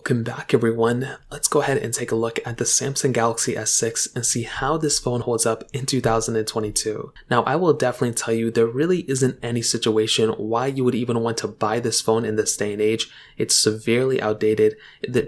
Welcome back everyone. Let's go ahead and take a look at the Samsung Galaxy S6 and see how this phone holds up in 2022. Now I will definitely tell you there really isn't any situation why you would even want to buy this phone in this day and age. It's severely outdated.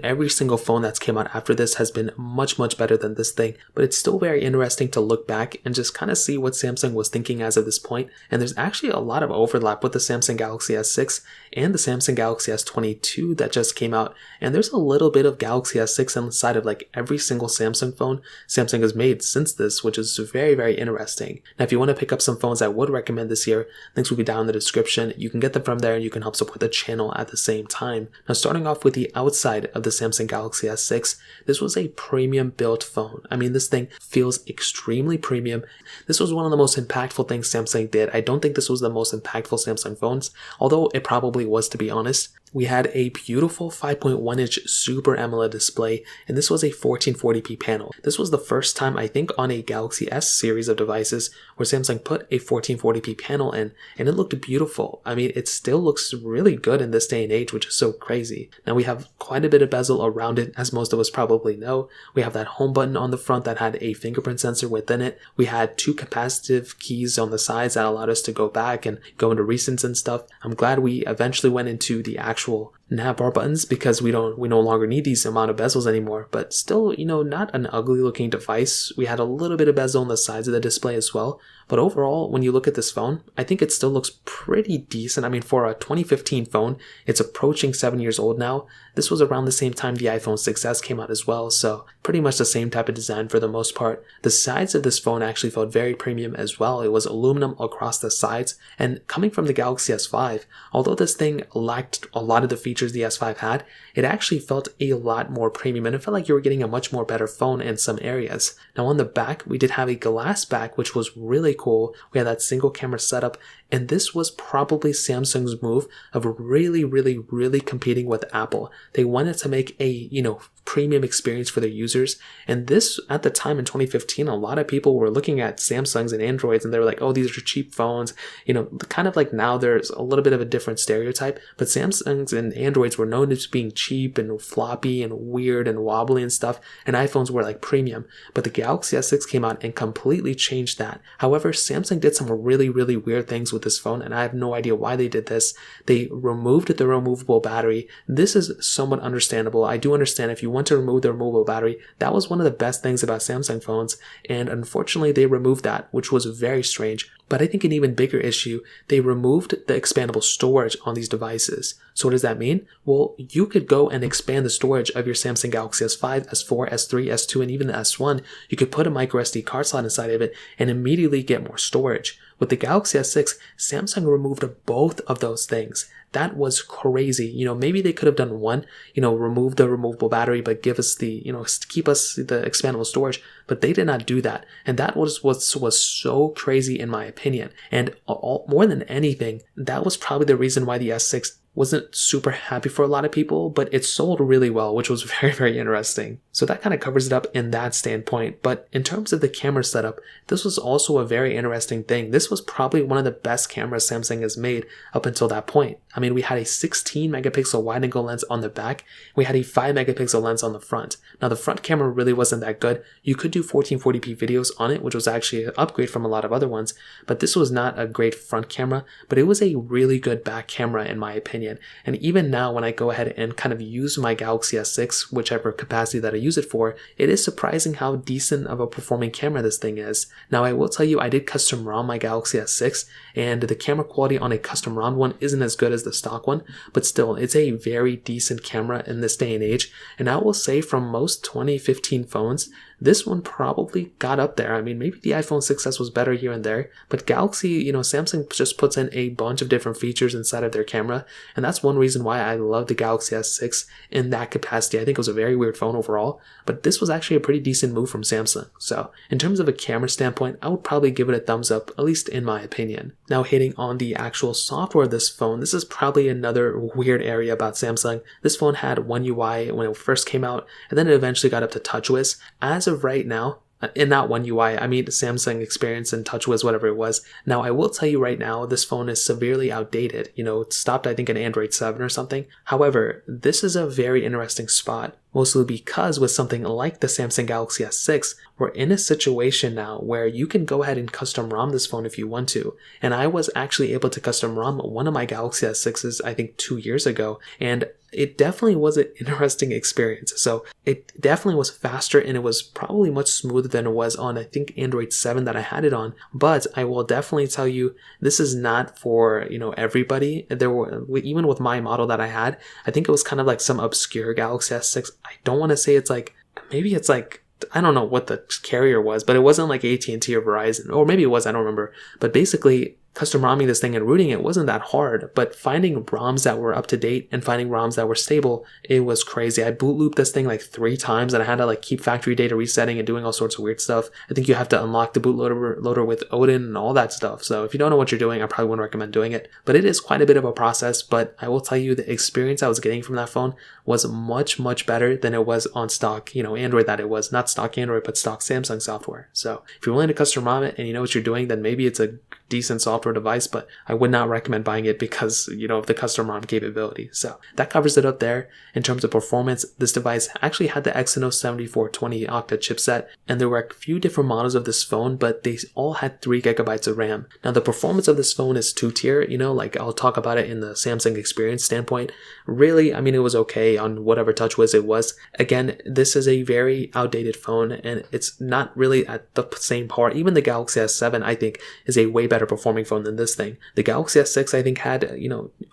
Every single phone that's came out after this has been much better than this thing, but it's still very interesting to look back and just kind of see what Samsung was thinking as of this point. And there's actually a lot of overlap with the Samsung Galaxy S6 and the Samsung Galaxy S22 that just came out. And there's a little bit of Galaxy S6 inside of like every single Samsung phone Samsung has made since this, which is very interesting. Now, if you want to pick up some phones I would recommend this year, links will be down in the description. You can get them from there and you can help support the channel at the same time. Now, starting off with the outside of the Samsung Galaxy S6, this was a premium built phone. I mean, this thing feels extremely premium. This was one of the most impactful things Samsung did. I don't think this was the most impactful Samsung phones, although it probably was, to be honest. We had a beautiful 5.1-inch Super AMOLED display, and this was a 1440p panel. This was the first time, I think, on a Galaxy S series of devices where Samsung put a 1440p panel in, and it looked beautiful. I mean, it still looks really good in this day and age, which is so crazy. Now, we have quite a bit of bezel around it, as most of us probably know. We have that home button on the front that had a fingerprint sensor within it. We had two capacitive keys on the sides that allowed us to go back and go into recents and stuff. I'm glad we eventually went into the actual navbar buttons because we no longer need these amount of bezels anymore, but still, not an ugly looking device. We had a little bit of bezel on the sides of the display as well, but overall, when you look at this phone, I think it still looks pretty decent. I mean, for a 2015 phone, it's approaching 7 years old now. This was around the same time the iPhone 6s came out as well, so pretty much the same type of design for the most part. The sides of this phone actually felt very premium as well. It was aluminum across the sides, and coming from the Galaxy S5, although this thing lacked a lot of the features the S5 had, it actually felt a lot more premium, and it felt like you were getting a much more better phone in some areas. Now on the back, we did have a glass back, which was really cool. We had that single camera setup, and this was probably Samsung's move of really competing with Apple. They wanted to make a, premium experience for their users. And this, at the time in 2015, a lot of people were looking at Samsungs and Androids and they were like, oh, these are cheap phones. Kind of like now there's a little bit of a different stereotype, but Samsungs and Androids were known as being cheap and floppy and weird and wobbly and stuff, and iPhones were like premium. But the Galaxy S6 came out and completely changed that. However, Samsung did some really weird things with this phone, and I have no idea why they did this. They removed the removable battery. This is somewhat understandable. I do understand if you want to remove the removable battery. That was one of the best things about Samsung phones, and unfortunately they removed that, which was very strange. But I think an even bigger issue, they removed the expandable storage on these devices. So what does that mean? Well, you could go and expand the storage of your Samsung Galaxy S5, S4, S3, S2, and even the S1. You could put a micro SD card slot inside of it and immediately get more storage. With the Galaxy S6, Samsung removed both of those things. That was crazy. Maybe they could have done one, remove the removable battery, but give us the, keep us the expandable storage, but they did not do that. And that was what was so crazy in my opinion. And more than anything, that was probably the reason why the S6 wasn't super happy for a lot of people, but it sold really well, which was very interesting. So that kind of covers it up in that standpoint. But in terms of the camera setup, this was also a very interesting thing. This was probably one of the best cameras Samsung has made up until that point. I mean, we had a 16 megapixel wide angle lens on the back. We had a 5 megapixel lens on the front. Now the front camera really wasn't that good. You could do 1440p videos on it, which was actually an upgrade from a lot of other ones, but this was not a great front camera, but it was a really good back camera in my opinion. And even now, when I go ahead and kind of use my Galaxy S6, whichever capacity that I use it for, it is surprising how decent of a performing camera this thing is. Now, I will tell you, I did custom ROM my Galaxy S6, and the camera quality on a custom ROM one isn't as good as the stock one, but still, it's a very decent camera in this day and age. And I will say from most 2015 phones, this one probably got up there. I mean, maybe the iPhone 6s was better here and there, but Galaxy, Samsung just puts in a bunch of different features inside of their camera, and that's one reason why I love the Galaxy S6 in that capacity. I think it was a very weird phone overall, but this was actually a pretty decent move from Samsung. So in terms of a camera standpoint, I would probably give it a thumbs up, at least in my opinion. Now, hitting on the actual software of this phone, this is probably another weird area about Samsung. This phone had One UI when it first came out, and then it eventually got up to TouchWiz. As of right now, and not One UI, I mean Samsung Experience and TouchWiz, whatever it was. Now, I will tell you right now, this phone is severely outdated. It stopped, I think, in Android 7 or something. However, this is a very interesting spot, mostly because with something like the Samsung Galaxy S6, we're in a situation now where you can go ahead and custom ROM this phone if you want to. And I was actually able to custom ROM one of my Galaxy S6s, I think 2 years ago, and it definitely was an interesting experience. So it definitely was faster, and it was probably much smoother than it was on, I think, Android 7 that I had it on. But I will definitely tell you, this is not for, everybody. There were, even with my model that I had, I think it was kind of like some obscure Galaxy S6. I don't want to say it's like, maybe it's like, I don't know what the carrier was, but it wasn't like AT&T or Verizon, or maybe it was, I don't remember. But basically, custom ROMing this thing and rooting it wasn't that hard, but finding ROMs that were up to date and finding ROMs that were stable, it was crazy. I boot looped this thing like 3 times, and I had to like keep factory data resetting and doing all sorts of weird stuff. I think you have to unlock the bootloader with Odin and all that stuff. So if you don't know what you're doing, I probably wouldn't recommend doing it. But it is quite a bit of a process, but I will tell you the experience I was getting from that phone was much, much better than it was on stock, Android that it was. Not stock Android, but stock Samsung software. So if you're willing to custom ROM it and you know what you're doing, then maybe it's a decent software device, but I would not recommend buying it because, of the custom ROM capability. So that covers it up there. In terms of performance, this device actually had the Exynos 7420 octa chipset, and there were a few different models of this phone, but they all had 3 gigabytes of RAM. Now, the performance of this phone is 2-tier, like I'll talk about it in the Samsung Experience standpoint. Really, it was okay on whatever TouchWiz it was. Again, this is a very outdated phone, and it's not really at the same par. Even the Galaxy S7, I think, is a way better performing phone than this thing. The Galaxy S6, I think, had,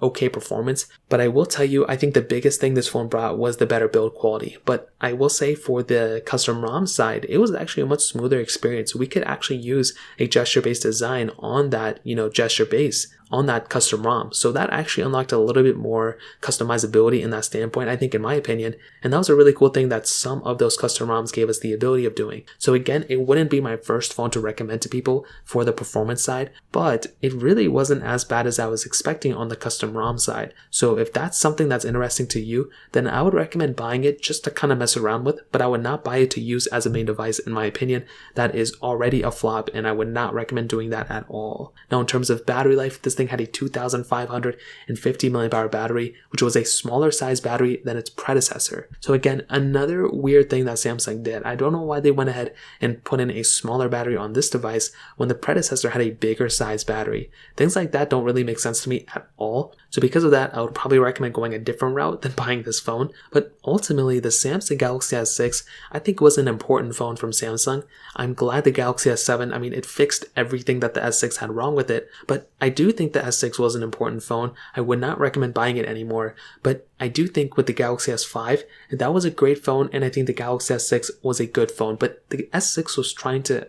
okay performance, but I will tell you, I think the biggest thing this phone brought was the better build quality. But I will say for the custom ROM side, it was actually a much smoother experience. We could actually use a gesture-based design on that, gesture base on that custom ROM. So that actually unlocked a little bit more customizability in that standpoint, I think, in my opinion. And that was a really cool thing that some of those custom ROMs gave us the ability of doing. So again, it wouldn't be my first phone to recommend to people for the performance side, but it really wasn't as bad as I was expecting on the custom ROM side. So if that's something that's interesting to you, then I would recommend buying it just to kind of mess around with, but I would not buy it to use as a main device, in my opinion. That is already a flop, and I would not recommend doing that at all. Now, in terms of battery life, this thing had a 2,550 milliamp battery, which was a smaller size battery than its predecessor. So again, another weird thing that Samsung did. I don't know why they went ahead and put in a smaller battery on this device when the predecessor had a bigger size battery. Things like that don't really make sense to me at all. So because of that, I would probably recommend going a different route than buying this phone. But ultimately, the Samsung Galaxy S6, I think, was an important phone from Samsung. I'm glad the Galaxy S7, it fixed everything that the S6 had wrong with it, but I do think the S6 was an important phone. I would not recommend buying it anymore, but I do think with the Galaxy S5, that was a great phone, and I think the Galaxy S6 was a good phone, but the S6 was trying to,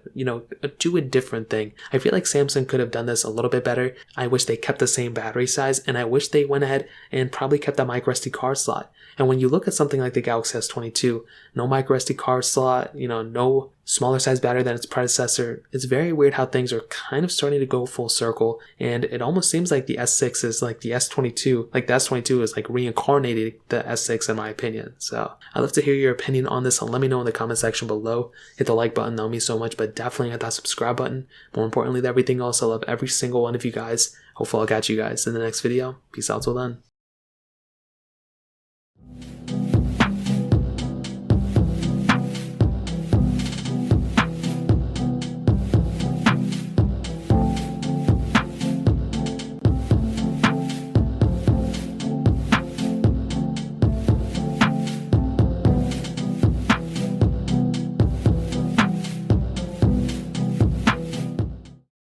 do a different thing. I feel like Samsung could have done this a little bit better. I wish they kept the same battery size, and I wish they went ahead and probably kept that microSD card slot. And when you look at something like the Galaxy S22, no microSD card slot, no smaller size battery than its predecessor, it's very weird how things are kind of starting to go full circle, and it almost seems like the S6 is like the S22, like the S22 is like reincarnated the S6 in my opinion. So I'd love to hear your opinion on this, and let me know in the comment section below. Hit the like button, that would mean so much, but definitely hit that subscribe button. More importantly than everything else, I love every single one of you guys. Hopefully I'll catch you guys in the next video. Peace out till then.